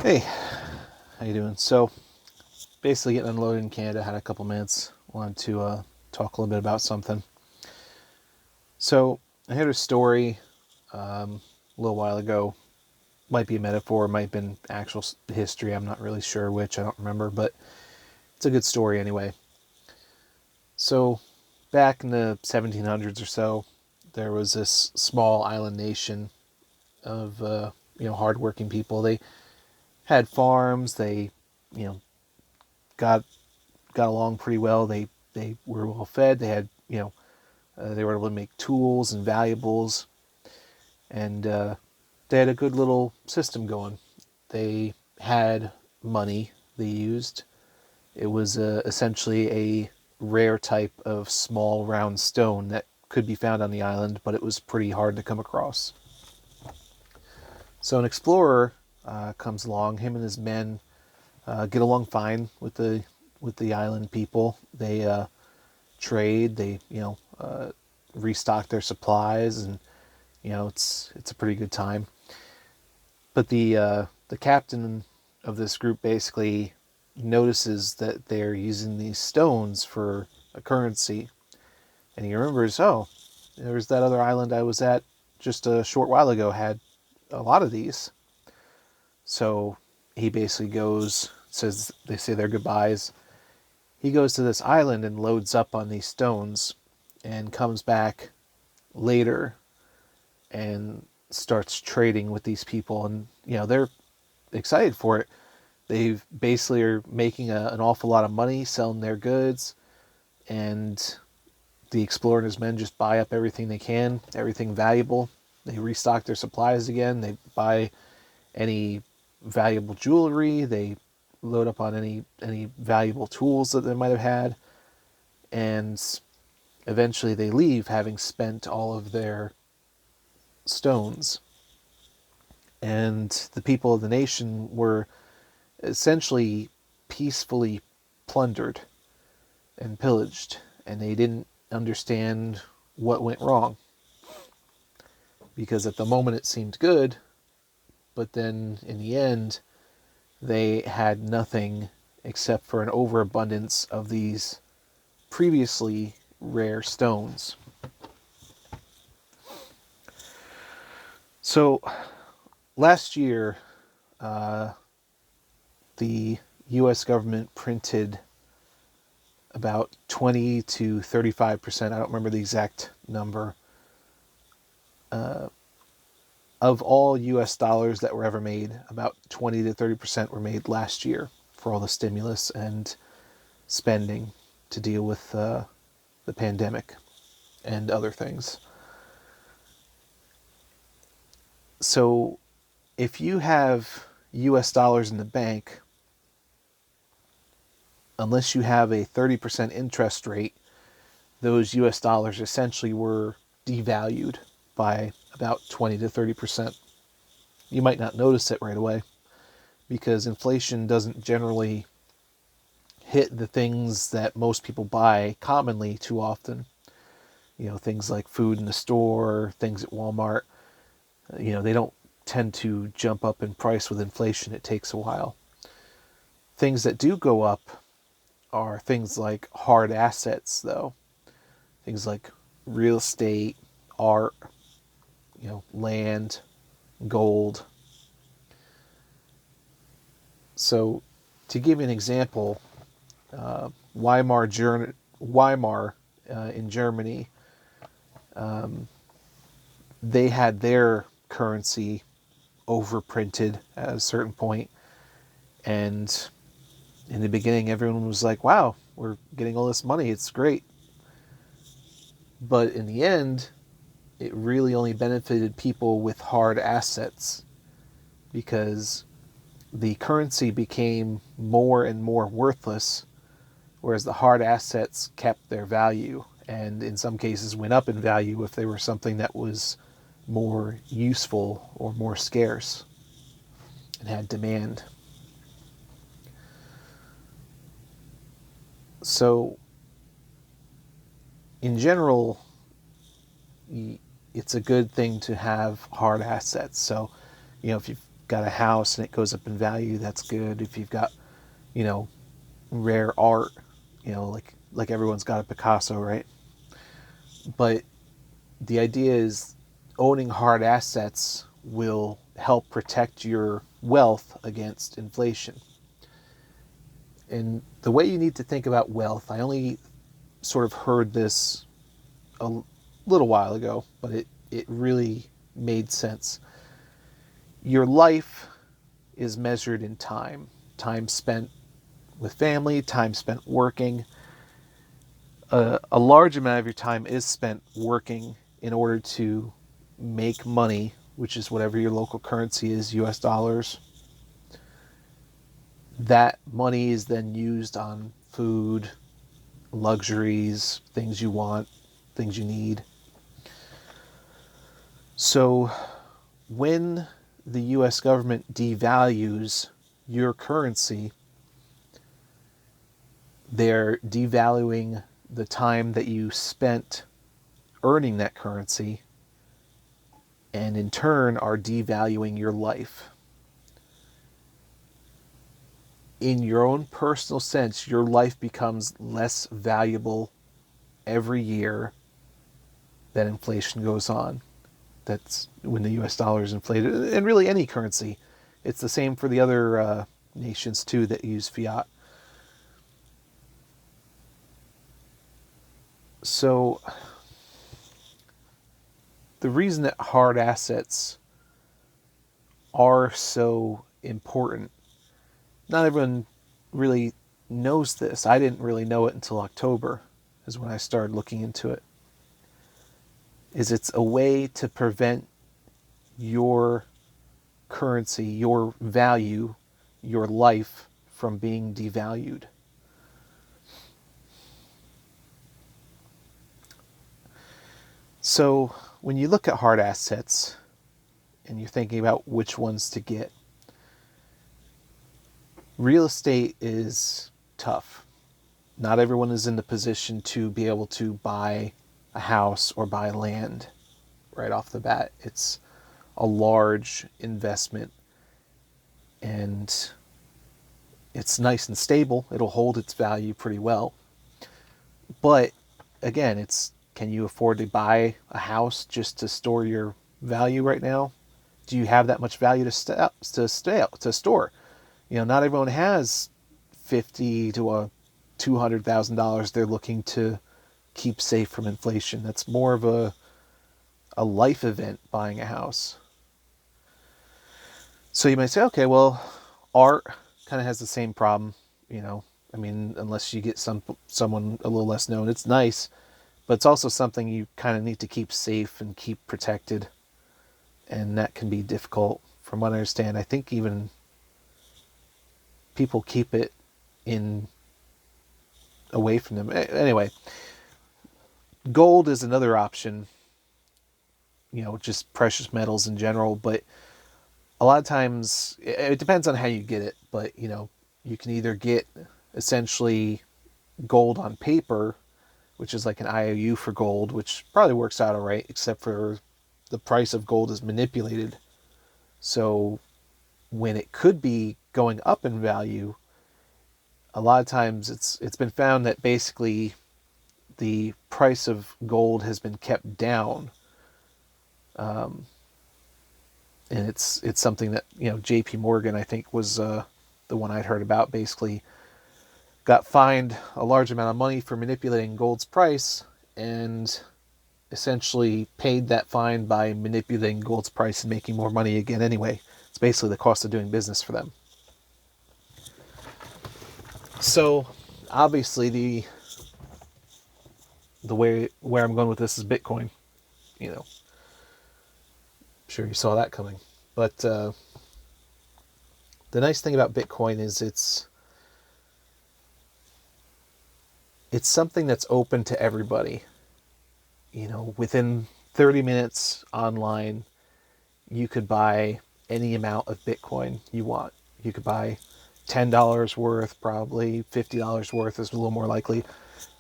Hey, how you doing? So, basically getting unloaded in Canada, had a couple minutes. Wanted to talk a little bit about something. So, I heard a story a little while ago. Might be a metaphor, might have been actual history. I'm not really sure which. I don't remember, but it's a good story anyway. So, back in the 1700s or so, there was this small island nation of hardworking people. They had farms. They you know got got along pretty well. They were well fed. They had they were able to make tools and valuables, and they had a good little system going. They had money they used. It was essentially a rare type of small round stone that could be found on the island, but it was pretty hard to come across. So an explorer comes along. Him and his men get along fine with the island people. They trade. They restock their supplies, and it's a pretty good time. But the captain of this group basically notices that they're using these stones for a currency, and he remembers, oh, there's that other island I was at just a short while ago had a lot of these. So he basically goes, says they say their goodbyes. He goes to this island and loads up on these stones, and comes back later and starts trading with these people, and they're excited for it. They basically are making an awful lot of money selling their goods, and the explorer and his men just buy up everything they can, everything valuable. They restock their supplies again. They buy any valuable jewelry. They load up on any valuable tools that they might have had, and eventually they leave having spent all of their stones. And the people of the nation were essentially peacefully plundered and pillaged, and they didn't understand what went wrong, because at the moment it seemed good, but then in the end they had nothing except for an overabundance of these previously rare stones. So last year, the U.S. government printed about 20 to 35%, I don't remember the exact number, of all US dollars that were ever made. About 20 to 30% were made last year for all the stimulus and spending to deal with the pandemic and other things. So if you have US dollars in the bank, unless you have a 30% interest rate, those US dollars essentially were devalued by about 20 to 30%. You might not notice it right away because inflation doesn't generally hit the things that most people buy commonly too often. Things like food in the store, things at Walmart, they don't tend to jump up in price with inflation. It takes a while. Things that do go up are things like hard assets, though. Things like real estate, art, land, gold. So, to give you an example, Weimar in Germany, they had their currency overprinted at a certain point, and in the beginning, everyone was like, "Wow, we're getting all this money; it's great." But in the end, it really only benefited people with hard assets, because the currency became more and more worthless, whereas the hard assets kept their value, and in some cases went up in value if they were something that was more useful or more scarce and had demand. So, in general, it's a good thing to have hard assets. So, if you've got a house and it goes up in value, that's good. If you've got, you know, rare art, you know, like everyone's got a Picasso, right? But the idea is owning hard assets will help protect your wealth against inflation. And the way you need to think about wealth, I only sort of heard this a little while ago, but it really made sense. Your life is measured in time. Time spent with family, time spent working. A large amount of your time is spent working in order to make money, which is whatever your local currency is, US dollars. That money is then used on food, luxuries, things you want, things you need. So when the US government devalues your currency, they're devaluing the time that you spent earning that currency, and in turn are devaluing your life. In your own personal sense, your life becomes less valuable every year that inflation goes on. That's when the US dollar is inflated, and really any currency. It's the same for the other nations too that use fiat. So the reason that hard assets are so important, not everyone really knows this. I didn't really know it until October, is when I started looking into it. Is it's a way to prevent your currency, your value, your life from being devalued. So when you look at hard assets and you're thinking about which ones to get, real estate is tough. Not everyone is in the position to be able to buy a house or buy land right off the bat. It's a large investment, and it's nice and stable. It'll hold its value pretty well. But again, it's, can you afford to buy a house just to store your value right now? Do you have that much value to store? You know, not everyone has $50,000 to $200,000 they're looking to keep safe from inflation. That's more of a life event, buying a house. So you might say, okay, well, art kind of has the same problem, you know. I mean, unless you get someone a little less known, it's nice, but it's also something you kind of need to keep safe and keep protected, and that can be difficult. From what I understand, I think even people keep it in away from them. Anyway, gold is another option, you know, just precious metals in general, but a lot of times it depends on how you get it, but you know, you can either get essentially gold on paper, which is like an IOU for gold, which probably works out all right, except for the price of gold is manipulated. So when it could be going up in value, a lot of times it's been found that basically the price of gold has been kept down. And it's something that, you know, JP Morgan, I think, was the one I'd heard about, basically got fined a large amount of money for manipulating gold's price, and essentially paid that fine by manipulating gold's price and making more money again anyway. It's basically the cost of doing business for them. So obviously the way where I'm going with this is Bitcoin. You know, I'm sure you saw that coming. But the nice thing about Bitcoin is it's something that's open to everybody. You know, within 30 minutes online, you could buy any amount of Bitcoin you want. You could buy $10 worth, probably $50 worth is a little more likely.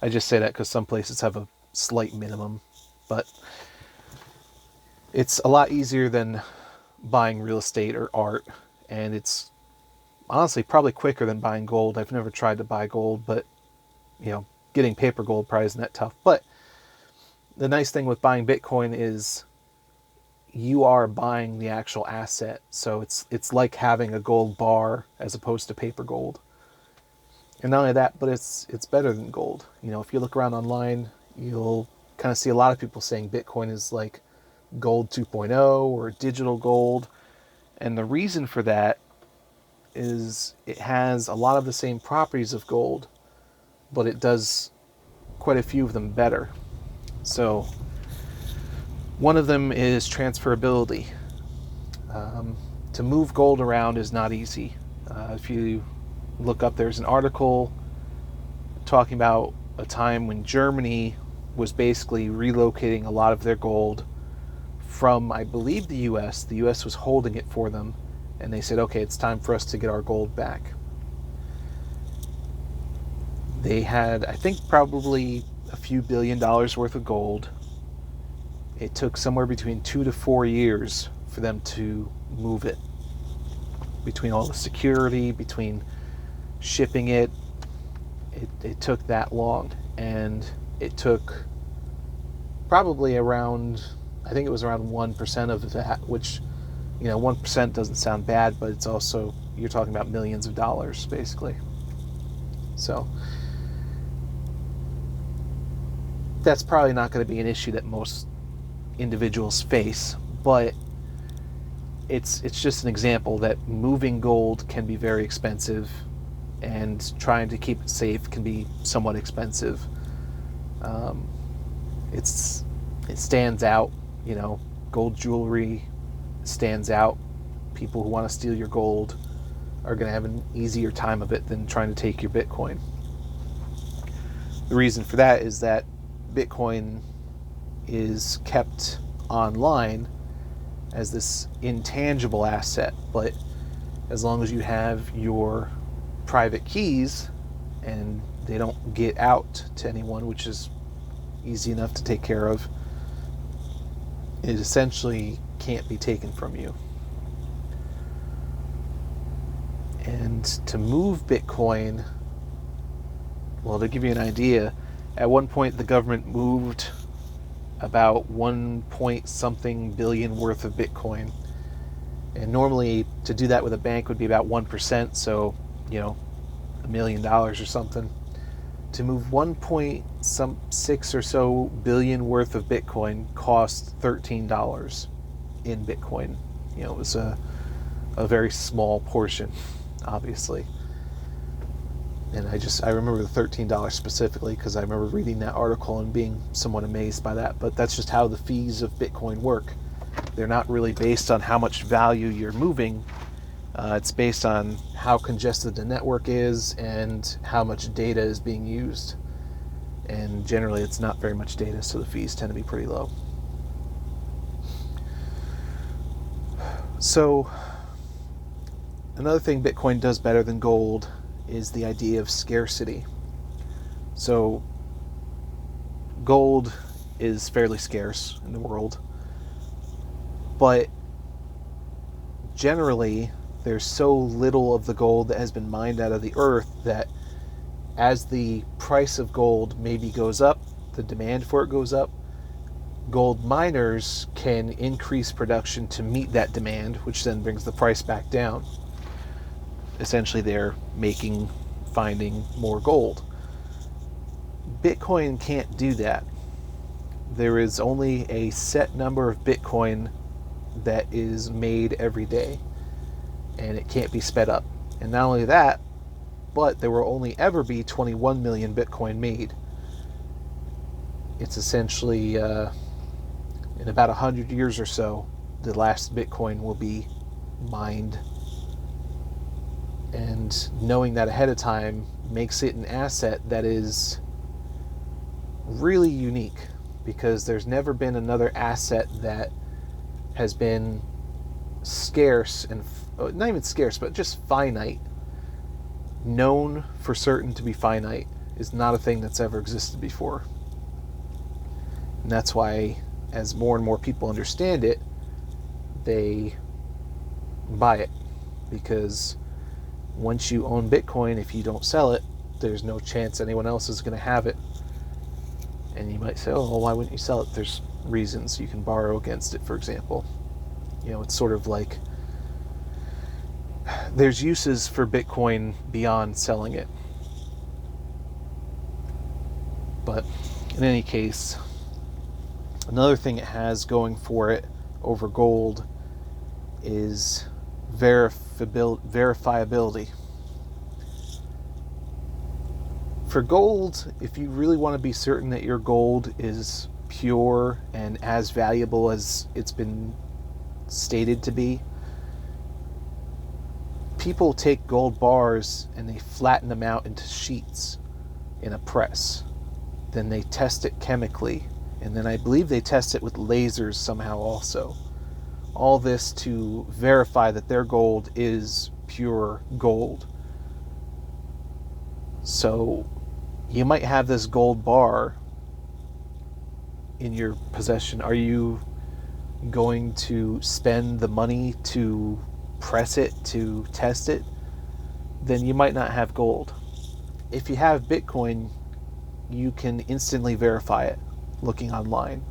I just say that because some places have a slight minimum, but it's a lot easier than buying real estate or art, and it's honestly probably quicker than buying gold. I've never tried to buy gold, but getting paper gold probably isn't that tough. But the nice thing with buying Bitcoin is you are buying the actual asset. So it's like having a gold bar as opposed to paper gold. And not only that, but it's better than gold. If you look around online, you'll kind of see a lot of people saying Bitcoin is like gold 2.0 or digital gold. And the reason for that is it has a lot of the same properties of gold, but it does quite a few of them better. So one of them is transferability. To move gold around is not easy. If you look up, there's an article talking about a time when Germany was basically relocating a lot of their gold from, I believe, the US. The US was holding it for them, and they said, okay, it's time for us to get our gold back. They had, I think, probably a few $billions worth of gold. It took somewhere between 2 to 4 years for them to move it. Between all the security, between shipping it took that long. And it took probably around, I think it was around 1% of that, which, 1% doesn't sound bad, but it's also, you're talking about millions of dollars, basically. So that's probably not going to be an issue that most individuals face, but it's just an example that moving gold can be very expensive, and trying to keep it safe can be somewhat expensive. It stands out, gold jewelry stands out. People who want to steal your gold are going to have an easier time of it than trying to take your Bitcoin. The reason for that is that Bitcoin is kept online as this intangible asset, but as long as you have your private keys and they don't get out to anyone, which is easy enough to take care of, it essentially can't be taken from you. And to move Bitcoin, well, to give you an idea, at one point the government moved about 1 point something billion worth of Bitcoin. And normally to do that with a bank would be about 1%, so, $1 million or something. To move 1.6 or so billion worth of Bitcoin cost $13 in Bitcoin. It was a very small portion, obviously. And I remember the $13 specifically because I remember reading that article and being somewhat amazed by that. But that's just how the fees of Bitcoin work. They're not really based on how much value you're moving. It's based on how congested the network is and how much data is being used. And generally it's not very much data, so the fees tend to be pretty low. So another thing Bitcoin does better than gold is the idea of scarcity. So gold is fairly scarce in the world, but generally there's so little of the gold that has been mined out of the earth that as the price of gold maybe goes up, the demand for it goes up, gold miners can increase production to meet that demand, which then brings the price back down. Essentially, they're finding more gold. Bitcoin can't do that. There is only a set number of Bitcoin that is made every day, and it can't be sped up. And not only that, but there will only ever be 21 million Bitcoin made. It's essentially, in about 100 years or so, the last Bitcoin will be mined. And knowing that ahead of time makes it an asset that is really unique, because there's never been another asset that has been scarce, and not even scarce, but just finite. Known for certain to be finite is not a thing that's ever existed before. And that's why, as more and more people understand it, they buy it, because once you own Bitcoin, if you don't sell it, there's no chance anyone else is going to have it. And you might say, oh, well, why wouldn't you sell it? There's reasons. You can borrow against it, for example. It's sort of like there's uses for Bitcoin beyond selling it. But in any case, another thing it has going for it over gold is verifiability. For gold, if you really want to be certain that your gold is pure and as valuable as it's been stated to be, people take gold bars and they flatten them out into sheets in a press. Then they test it chemically, and then I believe they test it with lasers somehow also. All this to verify that their gold is pure gold. So you might have this gold bar in your possession. Are you going to spend the money to press it, to test it? Then you might not have gold. If you have Bitcoin, you can instantly verify it looking online.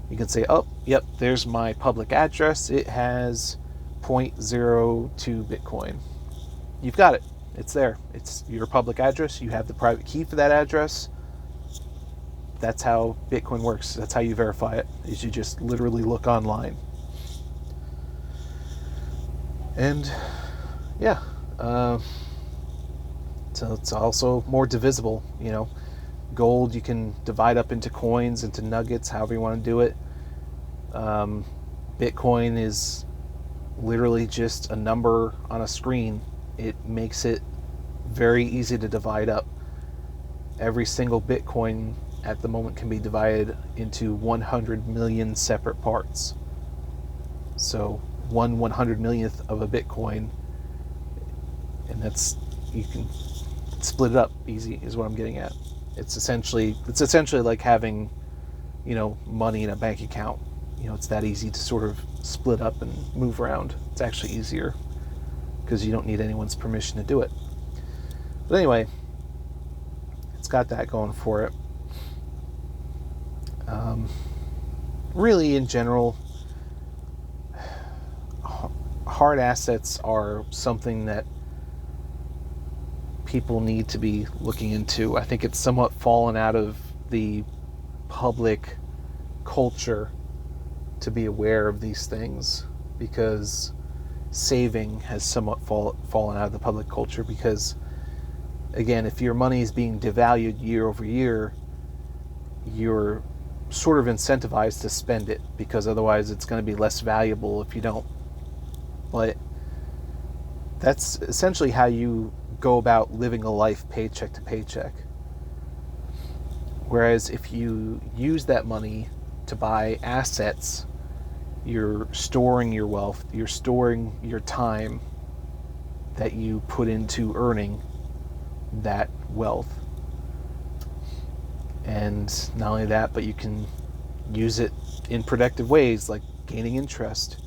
You can say, oh, yep, there's my public address. It has 0.02 Bitcoin. You've got it. It's there. It's your public address. You have the private key for that address. That's how Bitcoin works. That's how you verify it, is you just literally look online. And yeah, so it's also more divisible, Gold you can divide up into coins, into nuggets, however you want to do it. Bitcoin is literally just a number on a screen. It makes it very easy to divide up. Every single Bitcoin at the moment can be divided into 100 million separate parts. So 1/100 millionth of a Bitcoin, and you can split it up easy, is what I'm getting at. It's essentially like having, money in a bank account. It's that easy to sort of split up and move around. It's actually easier because you don't need anyone's permission to do it. But anyway, it's got that going for it. Really, in general, hard assets are something that people need to be looking into. I think it's somewhat fallen out of the public culture to be aware of these things, because saving has somewhat fallen out of the public culture, because again, if your money is being devalued year over year, you're sort of incentivized to spend it, because otherwise it's going to be less valuable if you don't. But that's essentially how you go about living a life paycheck to paycheck. Whereas if you use that money to buy assets, you're storing your wealth, you're storing your time that you put into earning that wealth. And not only that, but you can use it in productive ways, like gaining interest.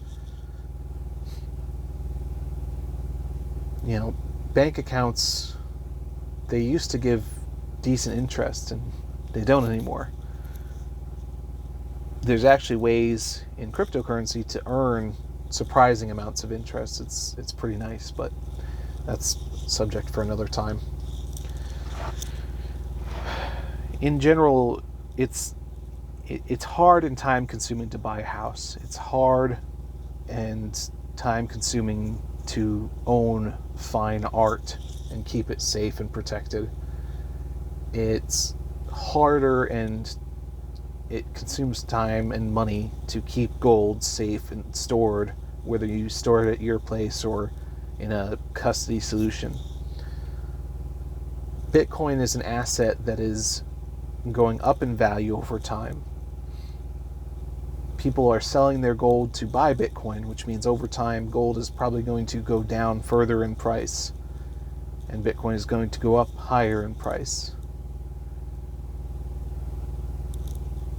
Bank accounts, they used to give decent interest, and they don't anymore. There's actually ways in cryptocurrency to earn surprising amounts of interest. It's pretty nice, but that's subject for another time. In general, it's hard and time consuming to buy a house. It's hard and time consuming to own fine art and keep it safe and protected. It's harder and it consumes time and money to keep gold safe and stored, whether you store it at your place or in a custody solution. Bitcoin is an asset that is going up in value over time. People are selling their gold to buy Bitcoin, which means over time gold is probably going to go down further in price, and Bitcoin is going to go up higher in price.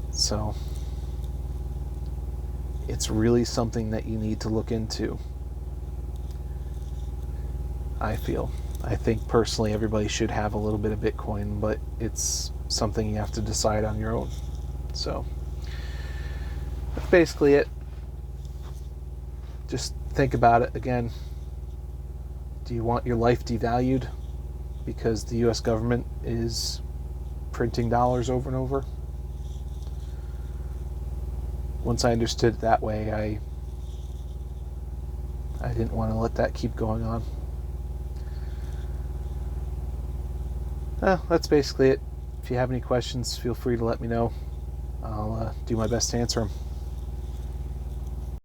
So it's really something that you need to look into. I feel. I think personally everybody should have a little bit of Bitcoin, but it's something you have to decide on your own. So that's basically it. Just think about it again. Do you want your life devalued because the US government is printing dollars over and over? Once I understood it that way, I didn't want to let that keep going on. That's basically it. If you have any questions, feel free to let me know. I'll do my best to answer them.